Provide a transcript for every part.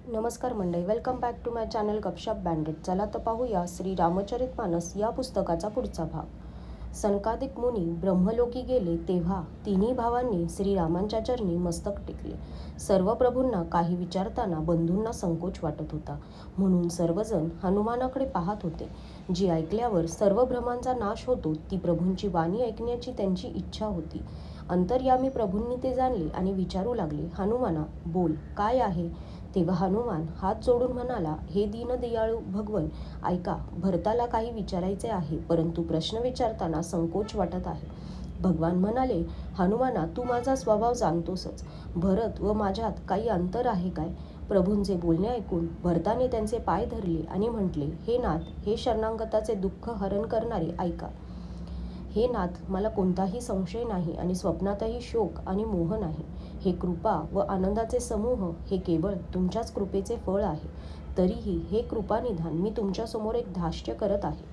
नमस्कार मंडळी, welcome back to my channel Gapshap banded. चला तर पाहूया श्री रामचरितमानस या पुस्तकाचा पुढचा भाग. सनकादिक मुनी ब्रह्मलोकी गेले तेव्हा तिन्ही भावांनी श्रीरामांच्या चरणी मस्तक टेकले. सर्व प्रभूंना काही विचारताना बंधूंना संकोच वाटत होता, म्हणून सर्वजण हनुमानाकडे पाहत होते. जी ऐकल्यावर सर्व भ्रमांचा नाश होतो ती प्रभूंची वाणी ऐकण्याची त्यांची इच्छा होती. अंतर्यामी प्रभूंनी ते जाणले आणि विचारू लागले, हनुमाना बोल, काय आहे? तेव्हा हनुमान हात जोडून म्हणाला, हे दीनदयाळू भगवन, ऐका, भरताला काही विचारायचे आहे, परंतु प्रश्न विचारताना संकोच वाटत आहे. भगवान म्हणाले, हनुमाना, तू माझा स्वभाव जाणतोसच. भरत व माझ्यात काही अंतर आहे काय? प्रभूंचे बोलणे ऐकून भरताने त्यांचे पाय धरले आणि म्हटले, हे नाथ, हे शरणागताचे दुःख हरण करणारे, ऐका. हे नाथ, मला कोणताही संशय नाही आणि स्वप्नातही शोक आणि मोह नाही. हे कृपा व आनंदाचे समूह हे केवळ तुमच्याच कृपेचे फळ आहे. तरीही हे कृपानिधान मी तुमच्यासमोर एक धाष्ट्य करत आहे.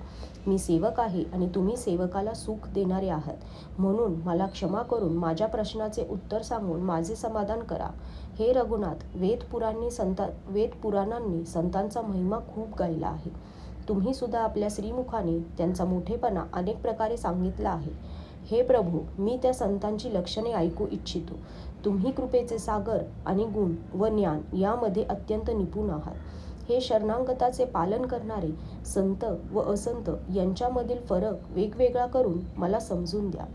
मी सेवक आहे आणि तुम्ही सेवकाला सुख देणारे आहात, म्हणून मला क्षमा करून माझ्या प्रश्नाचे उत्तर सांगून माझे समाधान करा. हे रघुनाथ, वेदपुराणांनी संतांचा महिमा खूप गायला आहे. तुम्ही सुद्धा आपल्या श्रीमुखाने त्यांचा मोठेपणा अनेक प्रकारे सांगितला आहे. हे प्रभू, मी त्या संतांची लक्षणे ऐकू इच्छितो. तुम्ही कृपेचे सागर आणि गुण व ज्ञान यामध्ये अत्यंत निपुण आहात. हे शरणागताचे पालन करणारे संत व असंत यांच्यामधील फरक वेगवेगळा करून मला समजून द्या.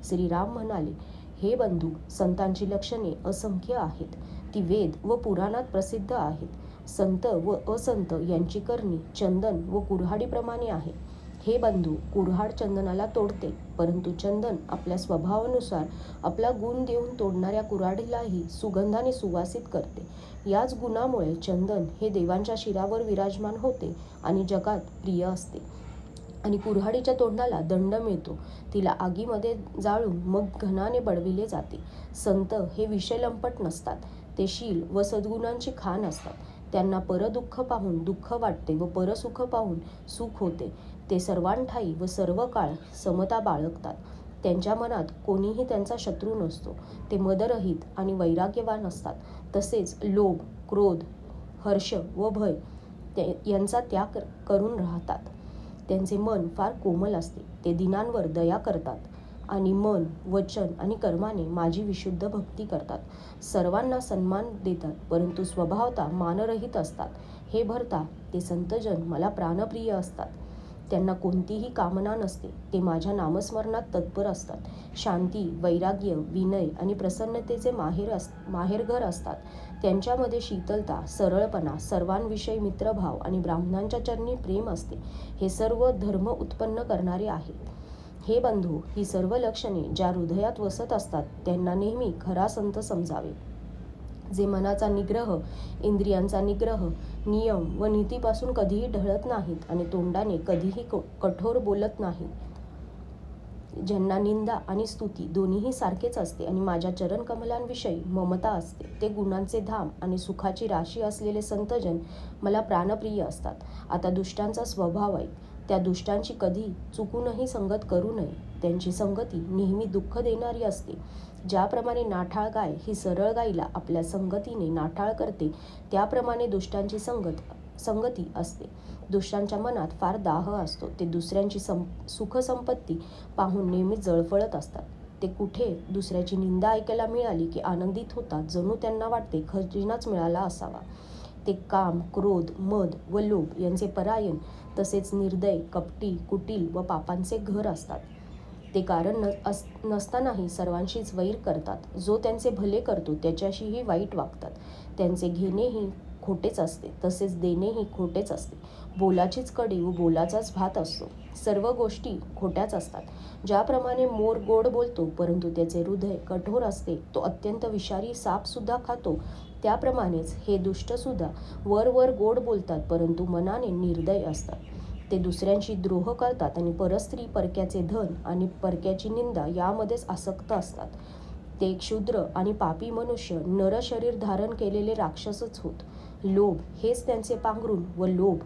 श्रीराम म्हणाले, हे बंधू, संतांची लक्षणे असंख्य आहेत. ती वेद व पुराणात प्रसिद्ध आहेत. संत व असंत यांची करणी चंदन व कुऱ्हाडीप्रमाणे आहे. हे बंधू, कुऱ्हाड चंदनाला तोडते, परंतु चंदन आपल्या स्वभावानुसार आपला गुण देऊन तोडणाऱ्या कुऱ्हाडीलाही सुगंधाने सुवासित करते. याच गुणामुळे चंदन हे देवांच्या शिरावर विराजमान होते आणि जगात प्रिय असते. आणि कुऱ्हाडीच्या तोंडाला दंड मिळतो, तिला आगीमध्ये जाळून मग घनाने बळविले जाते. संत हे विषयलंपट नसतात, ते शील व सद्गुणांची खाण असतात. त्यांना परदुःख पाहून दुःख वाटते व परसुख पाहून सुख होते. ते सर्वांठायी व सर्व काळ समता बाळगतात. त्यांच्या मनात कोणीही त्यांचा शत्रू नसतो. ते मदरहित आणि वैराग्यवान असतात. तसेच लोभ, क्रोध, हर्ष व भय यांचा त्याग करून राहतात. त्यांचे मन फार कोमल असते. ते दीनांवर दया करतात आणि मन, वचन आणि कर्माने माझी विशुद्ध भक्ती करतात. सर्वांना सन्मान देतात, परंतु स्वभावतः मानरहित असतात. हे भरता, ते संतजन मला प्राणप्रिय असतात. त्यांना कोणतीही कामना नसते. ते माझ्या नामस्मरणात तत्पर असतात. शांती, वैराग्य, विनय आणि प्रसन्नतेचे माहेरघर असतात. त्यांच्यामध्ये शीतलता, सरळपणा, सर्वांविषयी मित्रभाव आणि ब्राह्मणांच्या चरणी प्रेम असते. हे सर्व धर्म उत्पन्न करणारे आहे. हे बंधू, ही सर्व लक्षणे ज्या हृदयात वसत असतात त्यांना नेहमी खरा संत समजावे. जे मनाचा निग्रह, इंद्रियांचा निग्रह, नियम व नीतीपासून कधीही ढळत नाहीत आणि तोंडाने कधीही कठोर बोलत नाहीत. ज्यांना निंदा आणि स्तुती दोन्हीही सारखेच असते आणि माझ्या चरणकमलांविषयी ममता असते. ते गुणांचे धाम आणि सुखाची राशी असलेले संतजन मला प्राणप्रिय असतात. आता दुष्टांचा स्वभाव आहे. त्या दुष्टांची कधी चुकूनही संगत करू नये. त्यांची संगती नेहमी दुःख देणारी असते. ज्याप्रमाणे नाठाळ गाय ही सरळ गायीला आपल्या संगतीने नाठाळ करते, त्याप्रमाणे दुष्टांची संगती असते. दुष्टांच्या मनात फार दाह असतो. ते दुसऱ्यांची सुखसंपत्ती पाहून नेहमी जळफळत असतात. ते कुठे दुसऱ्याची निंदा ऐकायला मिळाली की आनंदित होतात, जणू त्यांना वाटते खजिनाच मिळाला असावा. ते काम, क्रोध, मद व लोभ यांचे परायण, तसेच निर्दय, कपटी, कुटील व पापांचे घर असतात. ते कारण नसतानाही सर्वांशीच वैर करतात. जो त्यांचे भले करतो त्याच्याशीही वाईट वागतात. त्यांचे घेणेही खोटेच असते, तसेच देणेही खोटेच असते. बोलाचीच कडी व बोलाचाच भात असतो. सर्व गोष्टी खोट्याच असतात. ज्याप्रमाणे मोर गोड बोलतो, परंतु त्याचे हृदय कठोर असते, तो अत्यंत विषारी सापसुद्धा खातो, त्याप्रमाणेच हे दुष्टसुद्धा वर गोड बोलतात, परंतु मनाने निर्दय असतात. ते दुसऱ्यांशी द्रोह करतात आणि परस्त्री, परक्याचे धन आणि परक्याची निंदा यामध्येच आसक्त असतात. ते एक क्षुद्र आणि पापी मनुष्य, नर शरीर धारण केलेले राक्षसच होत. लोभ हेच त्यांचे पांघरूण व लोभ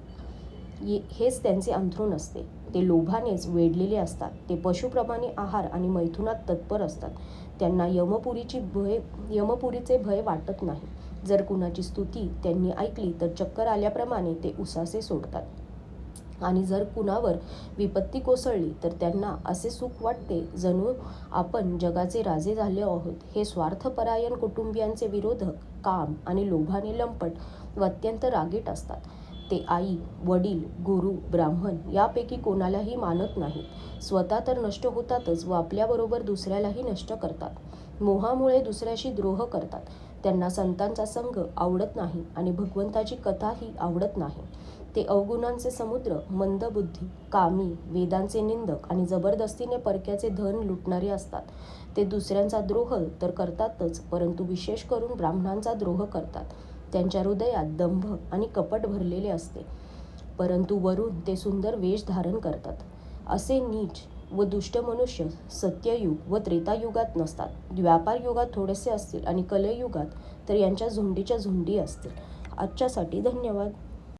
हेच त्यांचे अंथरूण असते. ते लोभानेच वेढलेले असतात. ते पशुप्रमाणे आहार आणि मैथुनात तत्पर असतात. त्यांना यमपुरीचे भय वाटत नाही. जर कुणाची स्तुती त्यांनी ऐकली तर चक्कर आल्याप्रमाणे ते उसासे सोडतात. आणि जर कुणावर विपत्ती कोसळली तर त्यांना असे सुख वाटते जणू आपण जगाचे राजे झाले आहोत. हे स्वार्थपरायण कुटुंबियांचे विरोधक काम आणि लोभाने लंपट व अत्यंत रागीट असतात. ते आई, वडील, गुरु, ब्राह्मण यापैकी कोणालाही मानत नाहीत. स्वतः तर नष्ट होतातच व आपल्याबरोबर दुसऱ्यालाही नष्ट करतात. मोहामुळे दुसऱ्याशी द्रोह करतात. त्यांना संतांचा संघ आवडत नाही आणि भगवंताची कथाही आवडत नाही. ते अवगुणांचे समुद्र, मंदबुद्धी, कामी, वेदांचे निंदक आणि जबरदस्तीने परक्याचे धन लुटणारे असतात. ते दुसऱ्यांचा द्रोह तर करतातच, परंतु विशेष करून ब्राह्मणांचा द्रोह करतात. त्यांच्या हृदयात दंभ आणि कपट भरलेले असते, परंतु वरून ते सुंदर वेश धारण करतात. असे नीच व दुष्ट मनुष्य सत्ययुग व त्रेतायुगात नसतात. द्वापार युगात थोडेसे असतील आणि कलयुगात तर यांच्या झुंडीच्या झुंडी असतील. आजच्यासाठी धन्यवाद.